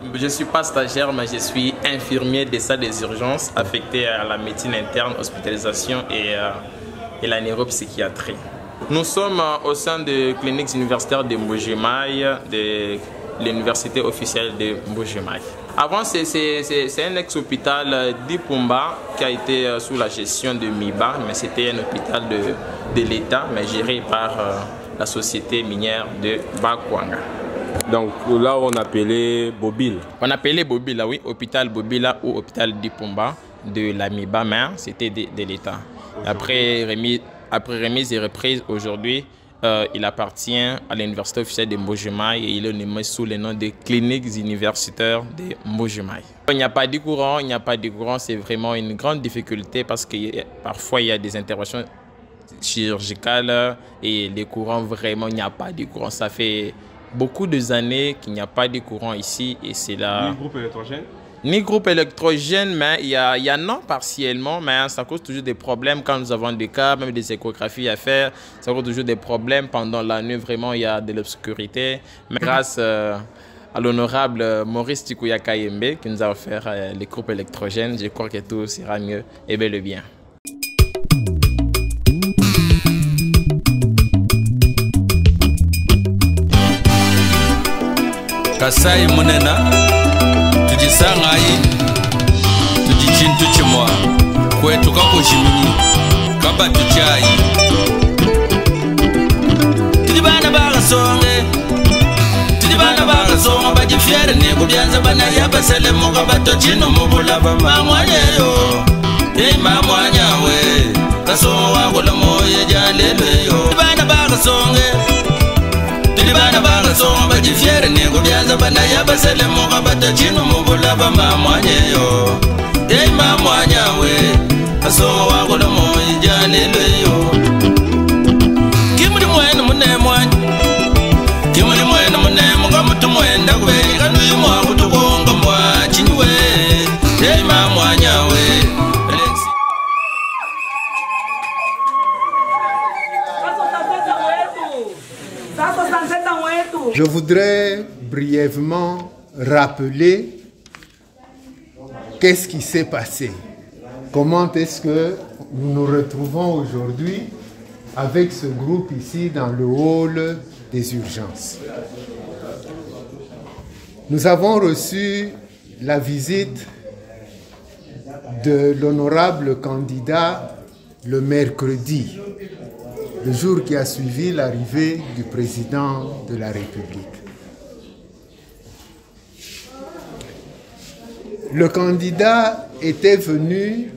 Je ne suis pas stagiaire, mais je suis infirmier des salles des urgences affecté à la médecine interne, hospitalisation et la neuropsychiatrie. Nous sommes au sein des cliniques universitaires de Mbuji-Mayi, de l'université officielle de Mbuji-Mayi. Avant, c'est un ex-hôpital d'Ipumba qui a été sous la gestion de MIBA, mais c'était un hôpital de l'État, mais géré par la société minière de Bakwanga. Donc là, on appelait Bobile. On appelait Bobile, oui, hôpital Bobila ou hôpital d'Ipumba de la MIBA, mais c'était de l'État. Après remise et reprise, aujourd'hui, il appartient à l'université officielle de Mbuji-Mayi et il est nommé sous le nom des cliniques universitaires de Mbuji-Mayi. Il n'y a pas de courant, c'est vraiment une grande difficulté parce que parfois il y a des interventions chirurgicales et les courants, vraiment, il n'y a pas de courant. Ça fait beaucoup d'années qu'il n'y a pas de courant ici et c'est là. Ni groupe électrogène? Ni groupe électrogène, mais il y en a partiellement, mais ça cause toujours des problèmes quand nous avons des cas, même des échographies à faire. Ça cause toujours des problèmes pendant la nuit, vraiment il y a de l'obscurité. Mais grâce à l'honorable Maurice Tikuya Kayembe qui nous a offert les groupes électrogènes, je crois que tout sera mieux et bel et bien. Kasai munena tujisangayi tujichintu chimwa kwetu kakushimini kaba tuchayi tuli bana bagasonge bajifyere ne kubyanza bana yabaselemo kabato chino mubulaba mamwanyeyo mamwanyawe kasongo wakola moye jalelweyo bana bagasonge bana bagasonga bajifyere ne kubyanza bana yabaselemo kabato chino mubulaba mamwanyeyo mamwanyawe kasongo wakola moye jalelweyo kimuli mwene munemwanya kimuli mwene munemu kamutu mwenda kubelika nuyu mwakutukonga mwachinywe mamwanyawe Je voudrais brièvement rappeler qu'est-ce qui s'est passé. Comment est-ce que nous nous retrouvons aujourd'hui avec ce groupe ici dans le hall des urgences. Nous avons reçu la visite de l'honorable candidat le mercredi, le jour qui a suivi l'arrivée du président de la République. Le candidat était venu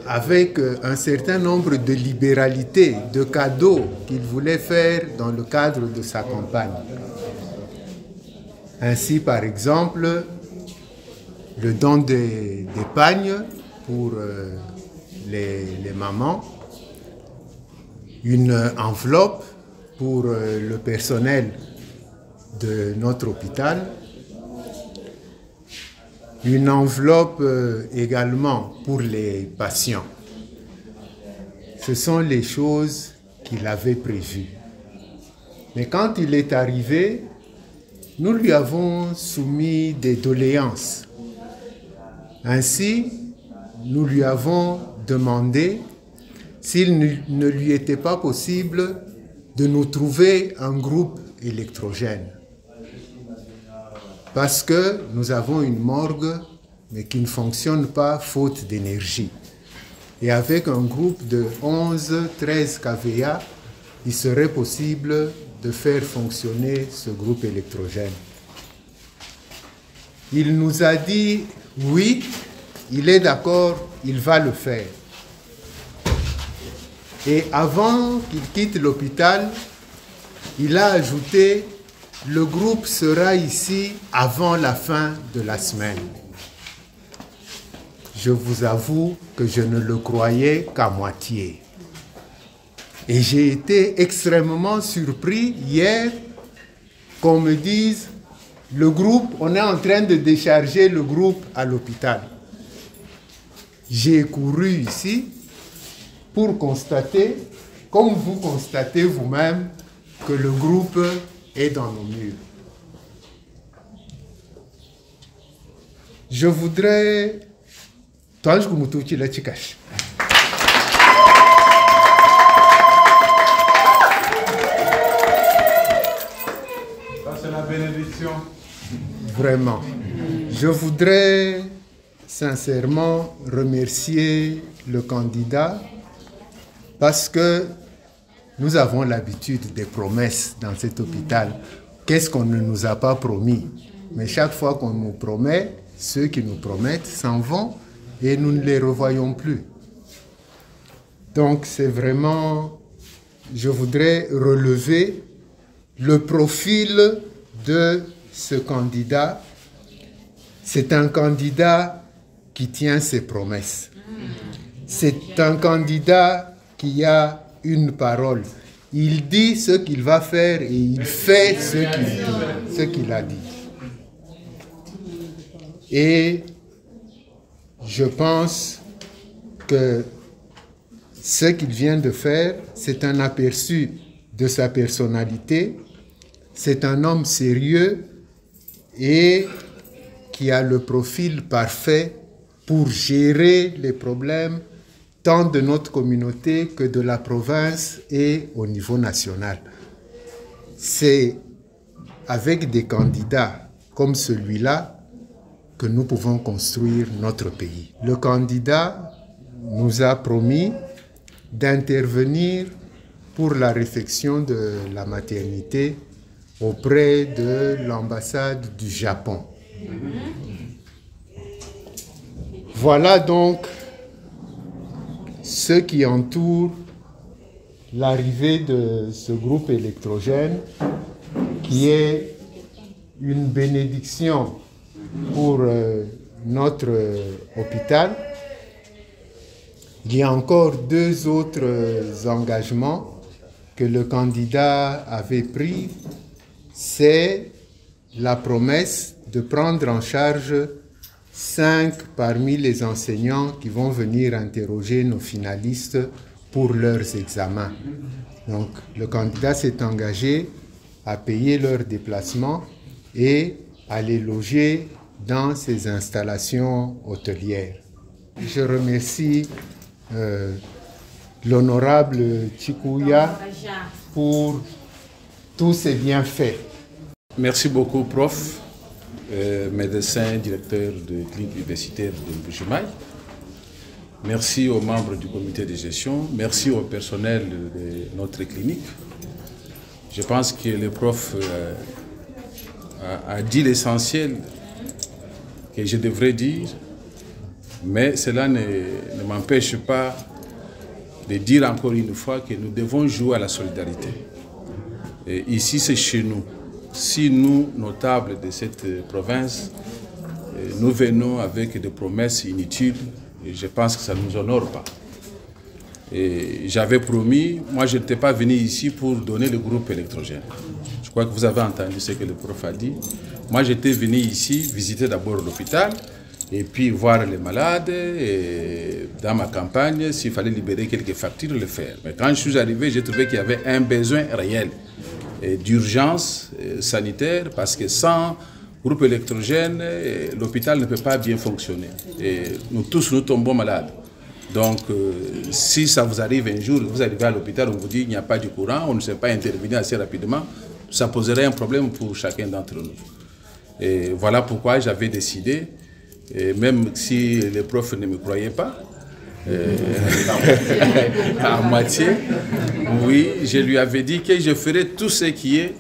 avec un certain nombre de libéralités, de cadeaux qu'il voulait faire dans le cadre de sa campagne. Ainsi, par exemple, le don des pagnes pour les mamans, une enveloppe pour le personnel de notre hôpital, une enveloppe également pour les patients. Ce sont les choses qu'il avait prévues. Mais quand il est arrivé, nous lui avons soumis des doléances. Ainsi, nous lui avons demandé s'il ne lui était pas possible de nous trouver un groupe électrogène. Parce que nous avons une morgue, mais qui ne fonctionne pas faute d'énergie. Et avec un groupe de 11-13 kVA, il serait possible de faire fonctionner ce groupe électrogène. Il nous a dit oui, il est d'accord, il va le faire. Et avant qu'il quitte l'hôpital, il a ajouté: le groupe sera ici avant la fin de la semaine. Je vous avoue que je ne le croyais qu'à moitié. Et j'ai été extrêmement surpris hier qu'on me dise: le groupe, on est en train de décharger le groupe à l'hôpital. J'ai couru ici pour constater, comme vous constatez vous-même, que le groupe est dans nos murs. je voudrais... Toi, je me touche la chikash. Ça, c'est la bénédiction. Vraiment. Je voudrais sincèrement remercier le candidat parce que nous avons l'habitude des promesses dans cet hôpital. Qu'est-ce qu'on ne nous a pas promis? Mais chaque fois qu'on nous promet, ceux qui nous promettent s'en vont et nous ne les revoyons plus. Donc c'est vraiment, je voudrais relever le profil de ce candidat. C'est un candidat qui tient ses promesses. C'est un candidat qui a une parole. Il dit ce qu'il va faire et il fait ce qu'il a dit. Et je pense que ce qu'il vient de faire, c'est un aperçu de sa personnalité. C'est un homme sérieux et qui a le profil parfait pour gérer les problèmes tant de notre communauté que de la province et au niveau national. C'est avec des candidats comme celui-là que nous pouvons construire notre pays. Le candidat nous a promis d'intervenir pour la réfection de la maternité auprès de l'ambassade du Japon. Voilà donc ce qui entoure l'arrivée de ce groupe électrogène qui est une bénédiction pour notre hôpital. Il y a encore 2 autres engagements que le candidat avait pris. C'est la promesse de prendre en charge 5 parmi les enseignants qui vont venir interroger nos finalistes pour leurs examens. Donc, le candidat s'est engagé à payer leur déplacement et à les loger dans ses installations hôtelières. Je remercie l'honorable Chikuya pour tous ses bienfaits. Merci beaucoup, prof, médecin, directeur de clinique universitaire de Mbujimaï. Merci aux membres du comité de gestion. Merci au personnel de notre clinique. Je pense que le prof a dit l'essentiel que je devrais dire, mais cela ne m'empêche pas de dire encore une fois que nous devons jouer à la solidarité. Et ici, c'est chez nous. Si nous, notables de cette province, nous venons avec des promesses inutiles, je pense que ça ne nous honore pas. Et j'avais promis, moi je n'étais pas venu ici pour donner le groupe électrogène. Je crois que vous avez entendu ce que le prof a dit. Moi j'étais venu ici visiter d'abord l'hôpital et puis voir les malades et dans ma campagne, s'il fallait libérer quelques factures, le faire. Mais quand je suis arrivé, j'ai trouvé qu'il y avait un besoin réel d'urgence sanitaire parce que sans groupe électrogène, l'hôpital ne peut pas bien fonctionner. Et nous tous, nous tombons malades. Donc, si ça vous arrive un jour, vous arrivez à l'hôpital, on vous dit qu'il n'y a pas de courant, on ne sait pas intervenir assez rapidement, ça poserait un problème pour chacun d'entre nous. Et voilà pourquoi j'avais décidé, et même si les profs ne me croyaient pas, à moitié, oui, je lui avais dit que je ferais tout ce qui est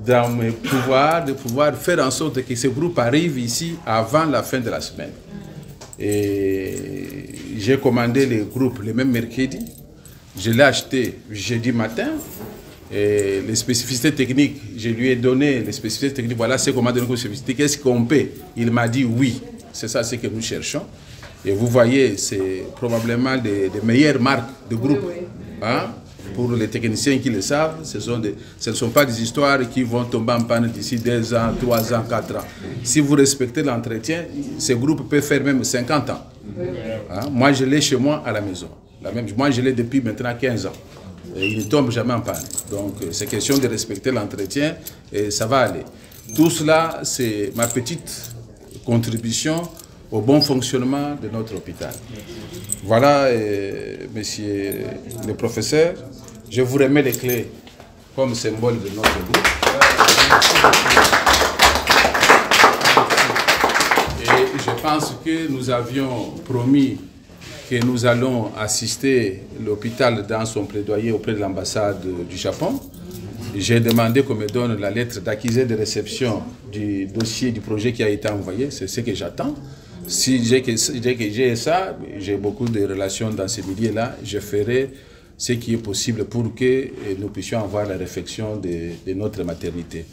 dans mes pouvoirs, de pouvoir faire en sorte que ce groupe arrive ici avant la fin de la semaine. Et j'ai commandé le groupe le même mercredi. Je l'ai acheté jeudi matin. Et les spécificités techniques, je lui ai donné les spécificités techniques. Voilà, c'est comment donner les spécificités. Qu'est-ce qu'on paie? Il m'a dit oui. C'est ça ce que nous cherchons. Et vous voyez, c'est probablement des meilleures marques de groupe. Hein? Pour les techniciens qui le savent, ce ne sont pas des histoires qui vont tomber en panne d'ici 2 ans, 3 ans, 4 ans. Si vous respectez l'entretien, ce groupe peut faire même 50 ans. Hein? Moi, je l'ai chez moi à la maison. Moi, je l'ai depuis maintenant 15 ans. Et il ne tombe jamais en panne. Donc, c'est question de respecter l'entretien et ça va aller. Tout cela, c'est ma petite contribution au bon fonctionnement de notre hôpital. Voilà, monsieur le professeur, je vous remets les clés comme symbole de notre groupe. Et je pense que nous avions promis que nous allons assister l'hôpital dans son plaidoyer auprès de l'ambassade du Japon. J'ai demandé qu'on me donne la lettre d'accusé de réception du dossier du projet qui a été envoyé. C'est ce que j'attends. Si j'ai ça, j'ai beaucoup de relations dans ces milieux-là, je ferai ce qui est possible pour que nous puissions avoir la réflexion de notre maternité.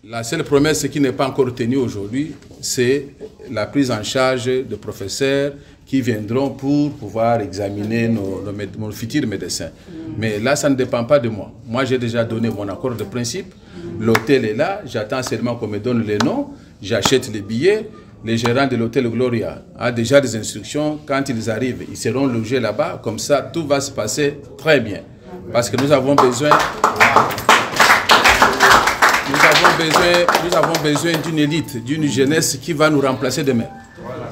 La seule promesse qui n'est pas encore tenue aujourd'hui, c'est la prise en charge de professeurs qui viendront pour pouvoir examiner nos futurs médecins. Mais là, ça ne dépend pas de moi. Moi, j'ai déjà donné mon accord de principe. L'hôtel est là, j'attends seulement qu'on me donne les noms, j'achète les billets. Le gérant de l'hôtel Gloria a déjà des instructions. Quand ils arrivent, ils seront logés là-bas. Comme ça, tout va se passer très bien. Parce que nous avons besoin... Nous avons besoin d'une élite, d'une jeunesse qui va nous remplacer demain.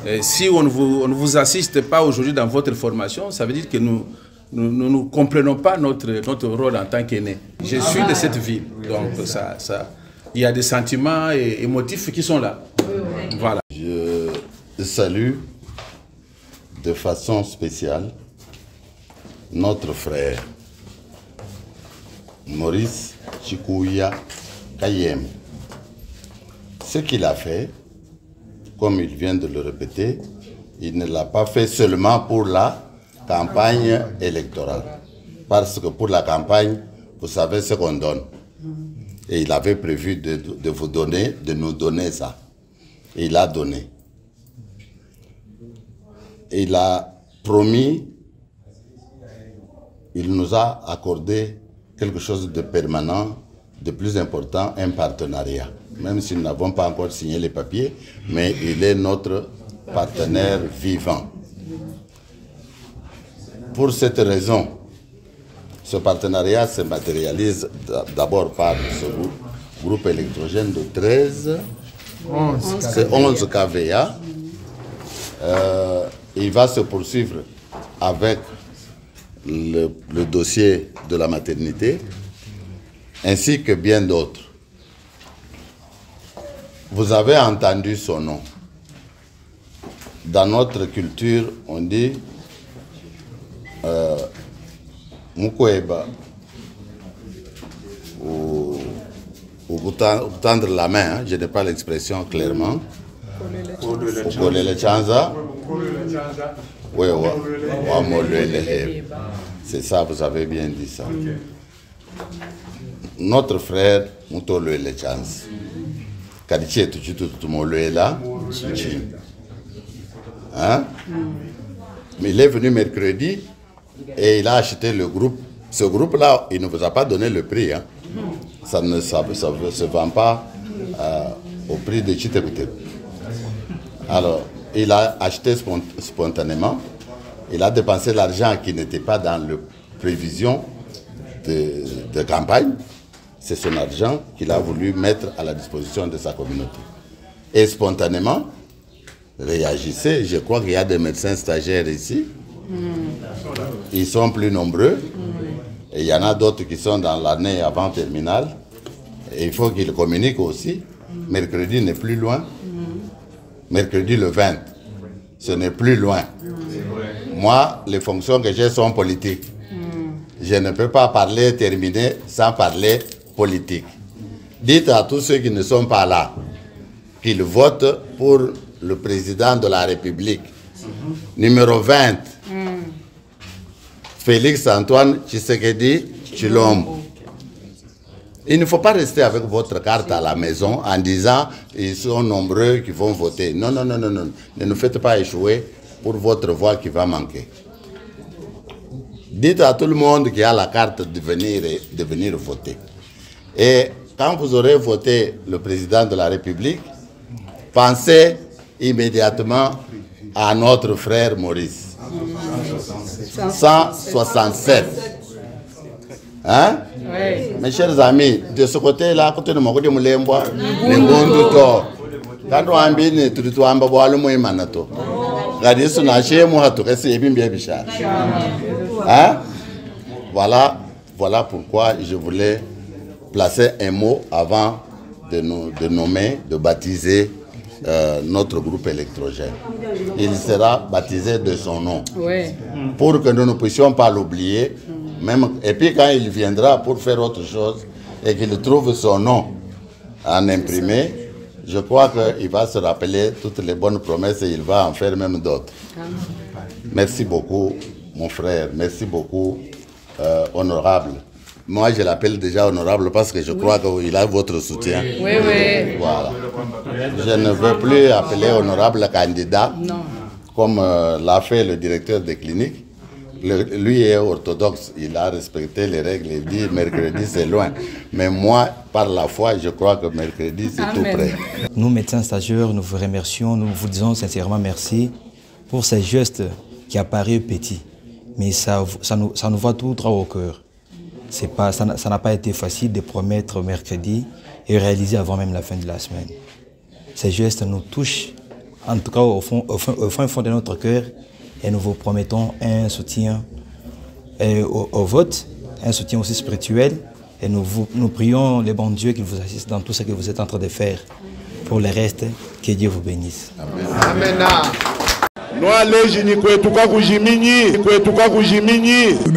Et si on ne vous assiste pas aujourd'hui dans votre formation, ça veut dire que nous ne comprenons pas notre rôle en tant qu'aîné. Je suis de cette ville, donc il y a des sentiments et émotifs qui sont là. Voilà. Je salue de façon spéciale notre frère Maurice Chikuya Kayem. Ce qu'il a fait, comme il vient de le répéter, il ne l'a pas fait seulement pour la campagne électorale. Parce que pour la campagne, vous savez ce qu'on donne. Et il avait prévu de nous donner ça. Et il a donné. Il a promis, il nous a accordé quelque chose de permanent, de plus important, un partenariat. Même si nous n'avons pas encore signé les papiers, mais il est notre partenaire vivant. Pour cette raison, ce partenariat se matérialise d'abord par ce groupe électrogène de 11 kVA. Il va se poursuivre avec le dossier de la maternité, ainsi que bien d'autres. Vous avez entendu son nom. Dans notre culture, on dit Mukweba ou tendre la main, je n'ai pas l'expression clairement. Oui, c'est ça, vous avez bien dit ça. Notre frère Mutolo le chance. Kadichi là. Mais il est venu mercredi et il a acheté le groupe. Ce groupe-là, il ne vous a pas donné le prix. Hein. Ça ne se vend pas au prix de Chitebuté. Alors, il a acheté spontanément. Il a dépensé l'argent qui n'était pas dans la prévision de campagne. C'est son argent qu'il a voulu mettre à la disposition de sa communauté. Et spontanément, réagissez. Je crois qu'il y a des médecins stagiaires ici. Ils sont plus nombreux. Et il y en a d'autres qui sont dans l'année avant terminale. Et il faut qu'ils communiquent aussi. Mercredi n'est plus loin. Mercredi le 20. Ce n'est plus loin. Moi, les fonctions que j'ai sont politiques. Je ne peux pas terminer sans parler politique. Dites à tous ceux qui ne sont pas là qu'ils votent pour le président de la République. Numéro 20. Félix Antoine Tshisekedi Tshilombo. Il ne faut pas rester avec votre carte à la maison en disant ils sont nombreux qui vont voter. Non, non, non, non, non. Ne nous faites pas échouer pour votre voix qui va manquer. Dites à tout le monde qui a la carte de venir voter. Et quand vous aurez voté le président de la République, pensez immédiatement à notre frère Maurice. 167. Hein? Oui. Mes chers amis, de ce côté-là, côté de mon côté, quand on a bien tout le temps, voilà pourquoi je voulais placer un mot avant de nommer, de baptiser notre groupe électrogène. Il sera baptisé de son nom. Pour que nous ne puissions pas l'oublier. Et puis quand il viendra pour faire autre chose et qu'il trouve son nom en imprimé, je crois qu'il va se rappeler toutes les bonnes promesses et il va en faire même d'autres. Merci beaucoup, mon frère. Merci beaucoup, honorable. Moi, je l'appelle déjà honorable parce que je crois qu'il a votre soutien. Voilà. Je ne veux plus appeler honorable candidat, comme l'a fait le directeur des cliniques. Lui est orthodoxe, il a respecté les règles, il dit mercredi c'est loin. Mais moi, par la foi, je crois que mercredi c'est tout près. Nous, médecins stagiaires, nous vous remercions, nous vous disons sincèrement merci pour ces gestes qui apparaissent petits. Mais ça nous va tout droit au cœur. Ça n'a pas été facile de promettre mercredi et réaliser avant même la fin de la semaine. Ces gestes nous touchent, en tout cas au fond de notre cœur, et nous vous promettons un soutien au vote, un soutien aussi spirituel, et nous prions le bon Dieu qu'il vous assiste dans tout ce que vous êtes en train de faire. Pour le reste, que Dieu vous bénisse. Amen. Amen.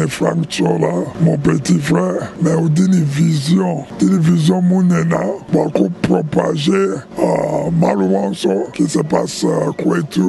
Frank Chola, mon petit frère, mais on dit une vision mounena, pour propager malheureusement ce qui se passe à Kouetou.